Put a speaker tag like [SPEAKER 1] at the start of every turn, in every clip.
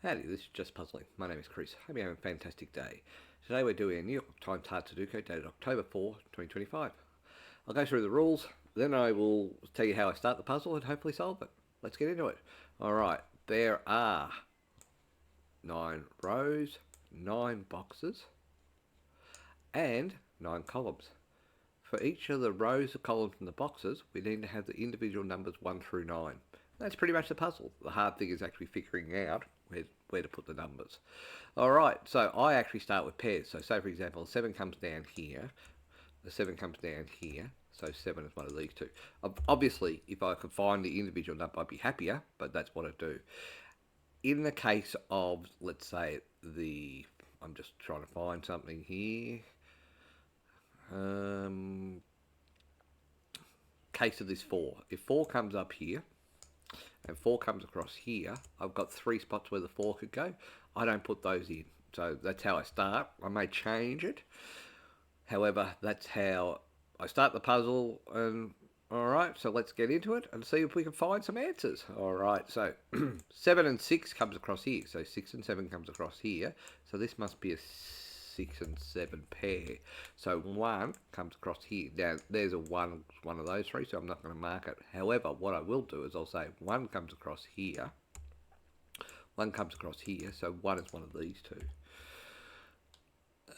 [SPEAKER 1] Howdy, this is Just Puzzling. My name is Chris. Hope you're having a fantastic day. Today we're doing a New York Times Hard Sudoku dated October 4, 2025. I'll go through the rules, then I will tell you how I start the puzzle and hopefully solve it. Let's get into it. Alright, there are 9 rows, 9 boxes, and 9 columns. For each of the rows, the columns, and the boxes, we need to have the individual numbers 1 through 9. That's pretty much the puzzle. The hard thing is actually figuring out where to put the numbers. Alright, so I actually start with pairs. So say for example, 7 comes down here, the 7 comes down here, so 7 is one of these two. Obviously, if I could find the individual number, I'd be happier, but that's what I do. In the case of, let's say, I'm just trying to find something here. Case of this 4. If 4 comes up here, and 4 comes across here, I've got 3 spots where the 4 could go. I don't put those in. So that's how I start. I may change it. However, that's how I start the puzzle. And alright, so let's get into it and see if we can find some answers. Alright, so 7 and 6 comes across here. So 6 and 7 comes across here. So this must be a 6 and 7 pair. So 1 comes across here. Now there's a one of those three, so I'm not going to mark it. However, what I will do is I'll say 1 comes across here. 1 comes across here, so 1 is one of these two.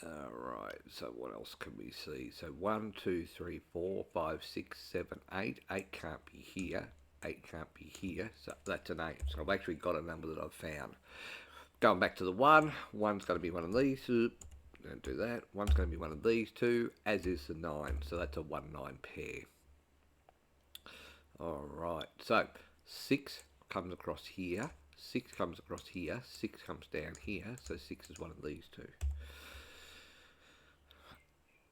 [SPEAKER 1] Alright, so what else can we see? So 1, 2, 3, 4, 5, 6, 7, 8. 8 can't be here. 8 can't be here. So that's an 8. So I've actually got a number that I've found. Going back to the 1, 1's going to be one of these. Don't do that. 1's going to be one of these two, as is the 9. So that's a 1, 9 pair. Alright, so 6 comes across here. 6 comes across here. 6 comes down here. So 6 is one of these two.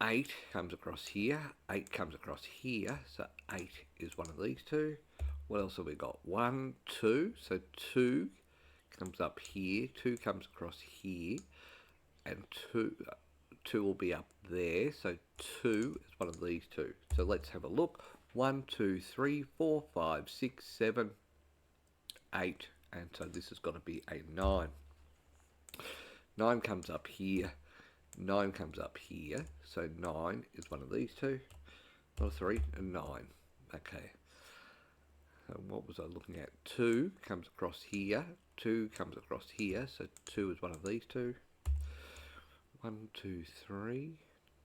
[SPEAKER 1] 8 comes across here. 8 comes across here. So 8 is one of these two. What else have we got? 1, 2. So 2 comes up here. 2 comes across here. And 2 will be up there. So 2 is one of these two. So let's have a look. 1, 2, 3, 4, 5, 6, 7, 8. And so this has got to be a 9. 9 comes up here. 9 comes up here. So 9 is one of these two. Or 3 and 9. Okay. So what was I looking at? 2 comes across here. 2 comes across here. So 2 is one of these two. 1, 2, 3.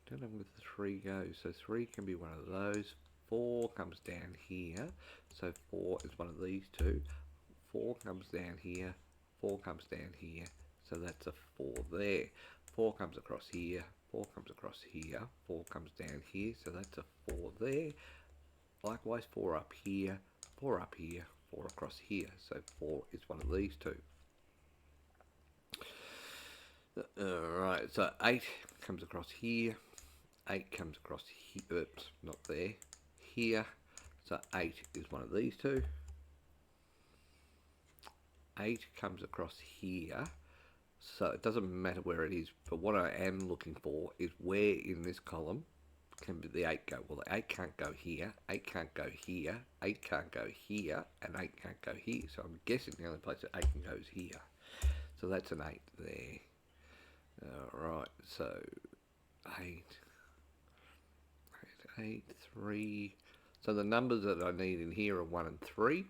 [SPEAKER 1] Don't know where the 3 goes. So 3 can be one of those. 4 comes down here. So 4 is one of these two. 4 comes down here. 4 comes down here. So that's a 4 there. 4 comes across here. 4 comes across here. 4 comes down here. So that's a 4 there. Likewise, 4 up here. 4 up here. 4 across here. So 4 is one of these two. Alright, so 8 comes across here. 8 comes across here. Oops, not there. Here. So 8 is one of these two. 8 comes across here. So it doesn't matter where it is, but what I am looking for is where in this column can the 8 go. Well, the 8 can't go here, 8 can't go here, 8 can't go here, and 8 can't go here. So I'm guessing the only place that 8 can go is here. So that's an 8 there. Alright, so 8, 3. So the numbers that I need in here are 1 and 3.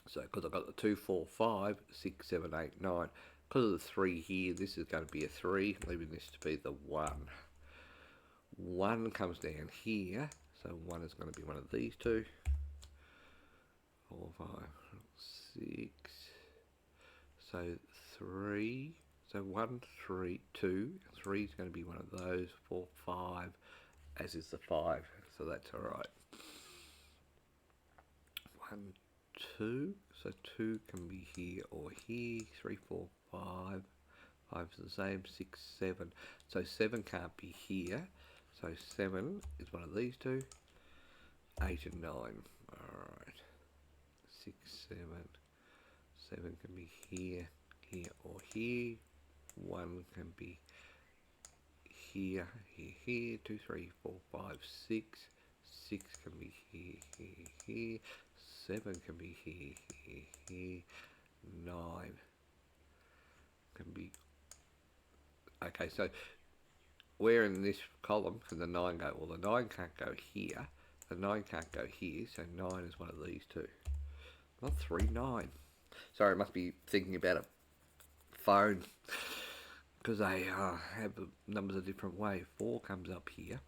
[SPEAKER 1] So because I've got the 2, 4, 5, 6, 7, 8, 9. Because of the 3 here, this is going to be a 3, leaving this to be the 1. 1 comes down here, so 1 is going to be one of these two. 4, 5, 6. So 3. So 1, 3, 2. 3 is going to be one of those. 4, 5, as is the 5. So that's alright. 1, 2. So 2 can be here or here. 3, 4, 5. 5 is the same. 6, 7. So 7 can't be here. So 7 is one of these two. 8 and 9. Alright. 6, 7. 7 can be here, here or here. 1 can be here, here, here. 2, 3, 4, 5, 6. 6 can be here, here, here. 7 can be here, here, here. 9 Okay, so where in this column can the 9 go? Well, the 9 can't go here. The 9 can't go here, so 9 is one of these two. Not 3, 9. Sorry, I must be thinking about a phone because they have the numbers a different way. 4 comes up here.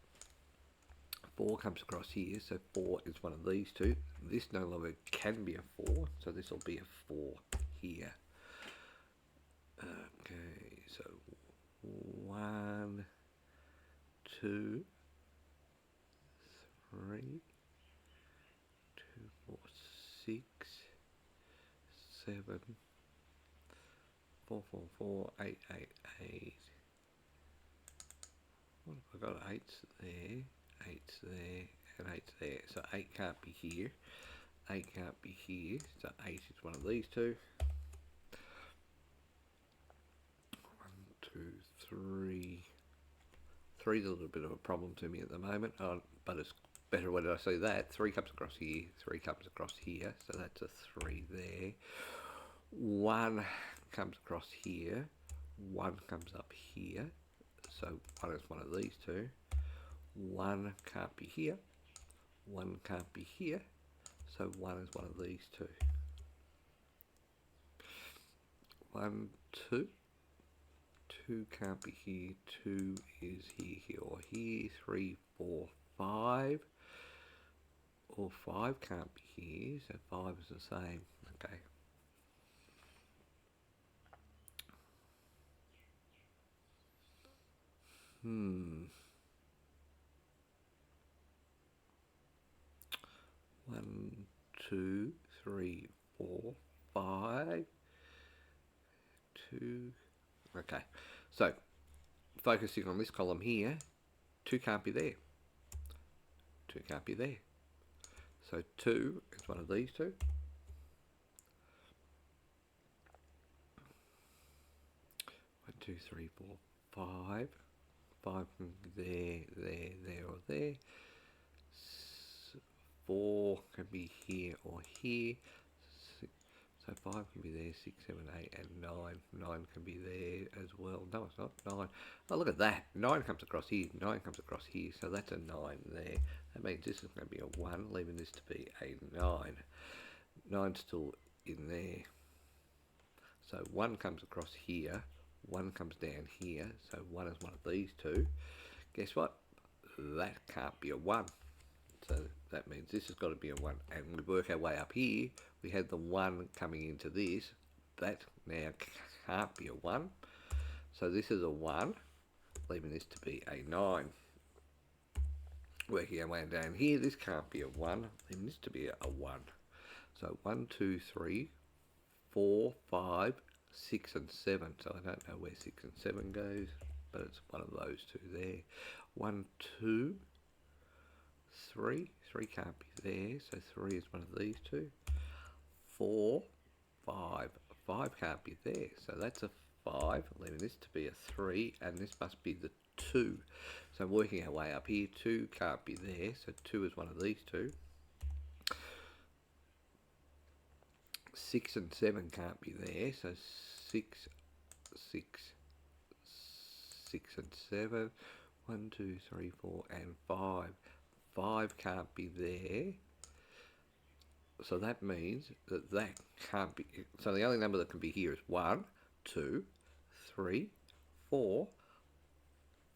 [SPEAKER 1] 4 comes across here, so 4 is one of these two. This no longer can be a 4, so this will be a 4 here. Okay, so 1, 2, 3, 2, 4, 6, 7, 4, 4, 4, 8, 8, 8. What have I got? 8's there, 8's there, and 8's there. So 8 can't be here. 8 can't be here. So 8 is one of these two. 1, 2, 3. 3's a little bit of a problem to me at the moment, but it's better when I see that. 3 comes across here, 3 comes across here, so that's a 3 there. 1 comes across here, 1 comes up here, so 1 is one of these two. 1 can't be here, 1 can't be here, so 1 is one of these two. 1, 2. 2 can't be here, 2 is here or here, 3, 4, 5, or 5 can't be here, so 5 is the same. Okay. One, 2, 3, 4, 5, 2. Okay, so focusing on this column here, 2 can't be there. 2 can't be there. So 2 is one of these two. 1, 2, 3, 4, 5. 5 can be there, or there. 4 can be here or here. So 5 can be there, 6, 7, 8, and 9. 9 can be there as well. No, it's not 9. Oh, look at that. 9 comes across here, 9 comes across here, so that's a 9 there. That means this is going to be a 1, leaving this to be a 9. 9's still in there. So 1 comes across here, 1 comes down here, so 1 is one of these two. Guess what? That can't be a 1. So that means this has got to be a 1. And we work our way up here. We had the 1 coming into this. That now can't be a 1. So this is a 1, leaving this to be a 9. Working our way down here, this can't be a 1, leaving this to be a 1. So 1, 2, 3, 4, 5, 6 and 7. So I don't know where 6 and 7 goes, but it's one of those two there. 1, 2, 3. 3 can't be there, so 3 is one of these two. 4, 5. 5 can't be there, so that's a 5, leaving this to be a 3, and this must be the 2. So working our way up here, 2 can't be there, so 2 is one of these two. 6 and 7 can't be there, so 6, 6, 6 and 7. 1, 2, 3, 4, and 5. 5 can't be there. So that means that can't be. So the only number that can be here is 1, 2, 3, 4,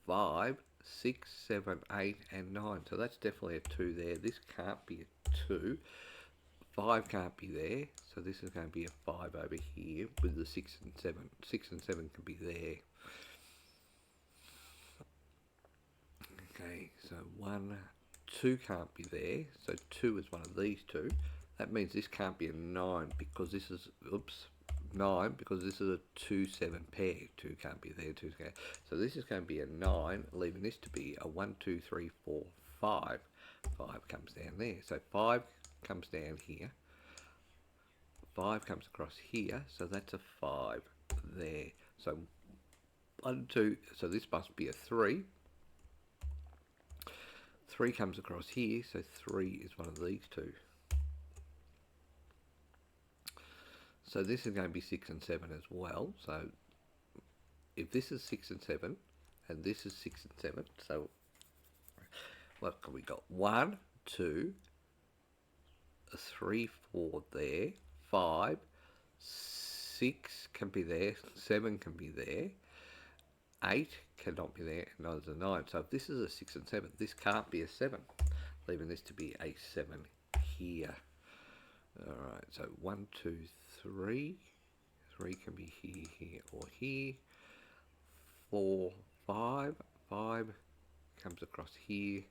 [SPEAKER 1] 5, 6, 7, 8, and 9. So that's definitely a 2 there. This can't be a 2. 5 can't be there. So this is going to be a 5 over here with the 6 and 7. 6 and 7 can be there. Okay, so 1, 2 can't be there. So 2 is one of these two. That means this can't be a 9 because this is, 9 because this is a 2, 7 pair. 2 can't be there, 2 can't. So this is going to be a 9, leaving this to be a 1, 2, 3, 4, 5. 5 comes down there. So 5 comes down here. 5 comes across here, so that's a 5 there. So 1, 2, so this must be a 3. 3 comes across here, so 3 is one of these two. So this is going to be 6 and 7 as well. So if this is 6 and 7, and this is 6 and 7, so what have we got? 1, 2, 3, 4 there, 5, 6 can be there, 7 can be there, 8 cannot be there, and neither is a 9. So if this is a 6 and 7, this can't be a 7, leaving this to be a 7 here. Alright, so 1, 2, 3. 3 can be here, here, or here. 4, 5. 5 comes across here.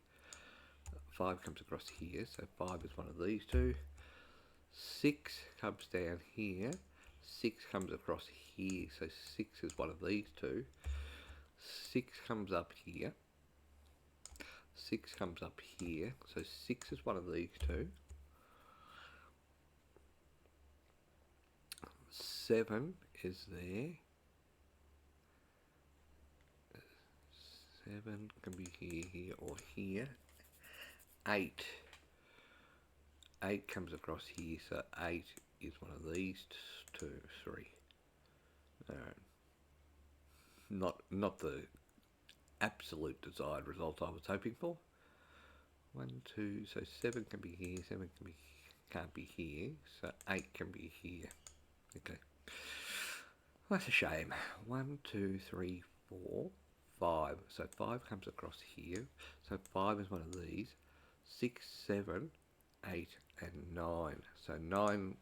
[SPEAKER 1] 5 comes across here, so 5 is one of these two. 6 comes down here. 6 comes across here, so 6 is one of these two. 6 comes up here. 6 comes up here, so 6 is one of these two. 7 is there. 7 can be here, here, or here. 8. 8 comes across here, so 8 is one of these two, 3. Not the absolute desired result I was hoping for. 1, 2, so 7 can be here, 7 can be, can't be here, so 8 can be here. Okay. That's a shame. 1, 2, 3, 4, 5. So 5 comes across here. So 5 is one of these. 6, 7, 8, and 9. So 9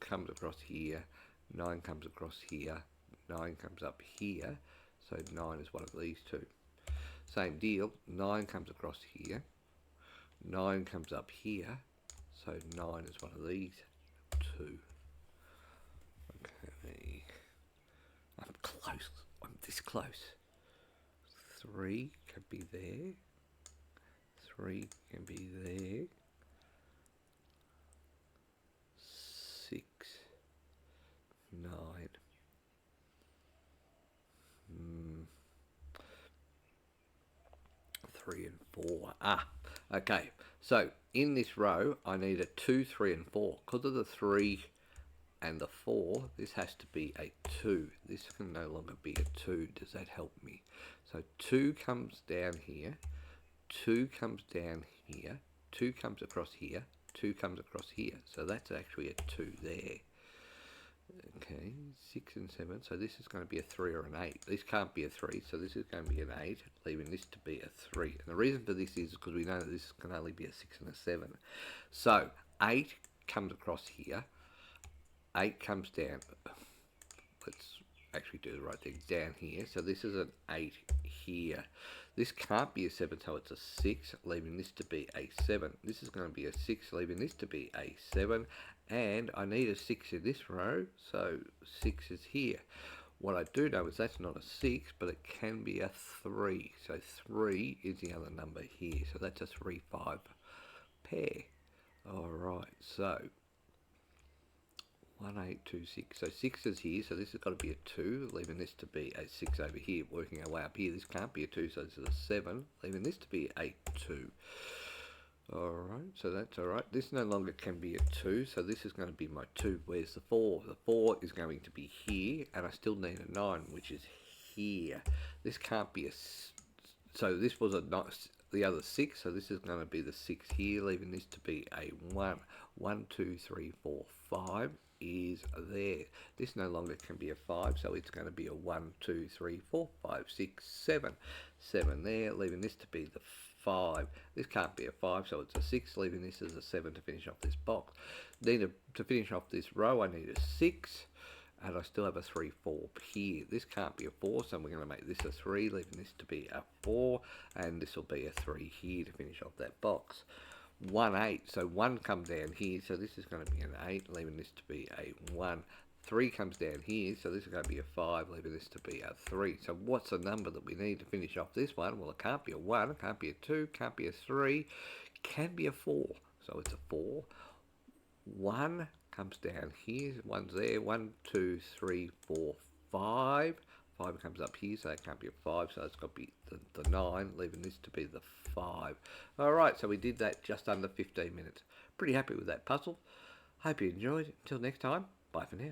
[SPEAKER 1] comes across here. 9 comes across here. 9 comes up here. So 9 is one of these two. Same deal. 9 comes across here. 9 comes up here. So 9 is one of these two. Okay. I'm close. I'm this close. 3 can be there. 3 can be there. 6, 9. 3 and 4. Okay. So in this row, I need a 2, 3, and 4. Because of the 3 and the 4, this has to be a 2. This can no longer be a 2. Does that help me? So 2 comes down here. 2 comes down here. 2 comes across here. 2 comes across here. So that's actually a 2 there. Okay, 6 and 7. So this is going to be a 3 or an 8. This can't be a 3, so this is going to be an 8, leaving this to be a 3. And the reason for this is because we know that this can only be a 6 and a 7. So 8 comes across here. 8 comes down. Let's actually do the right thing. Down here. So this is an 8 here. This can't be a 7, so it's a 6, leaving this to be a 7. This is going to be a 6, leaving this to be a 7. And I need a 6 in this row, so 6 is here. What I do know is that's not a 6, but it can be a 3. So 3 is the other number here. So that's a 3, 5 pair. Alright, so 1, 8, 2, 6. So 6 is here, so this has got to be a 2, leaving this to be a 6 over here. Working our way up here, this can't be a 2, so this is a 7, leaving this to be a 2. Alright, so that's alright. This no longer can be a 2, so this is going to be my 2. Where's the 4? The 4 is going to be here, and I still need a 9, which is here. This can't be a... So this was the other 6, so this is going to be the 6 here, leaving this to be a 1. 1, 2, 3, 4, 5 is there. This no longer can be a 5, so it's going to be a 1, 2, 3, 4, 5, 6, 7. 7 there, leaving this to be the 5. This can't be a 5, so it's a 6, leaving this as a 7 to finish off this box. To finish off this row, I need a 6, and I still have a 3, 4 here. This can't be a 4, so we're going to make this a 3, leaving this to be a 4, and this will be a 3 here to finish off that box. 1, 8, so 1 comes down here, so this is going to be an 8, leaving this to be a 1. 3 comes down here, so this is going to be a 5, leaving this to be a 3. So what's the number that we need to finish off this one? Well, it can't be a 1, it can't be a 2, can't be a 3, can be a 4. So it's a 4. 1 comes down here, 1's there, 1, 2, 3, 4, 5. 5 comes up here, so that can't be a 5, so it's got to be the 9, leaving this to be the 5. Alright, so we did that just under 15 minutes. Pretty happy with that puzzle. Hope you enjoyed. Until next time, bye for now.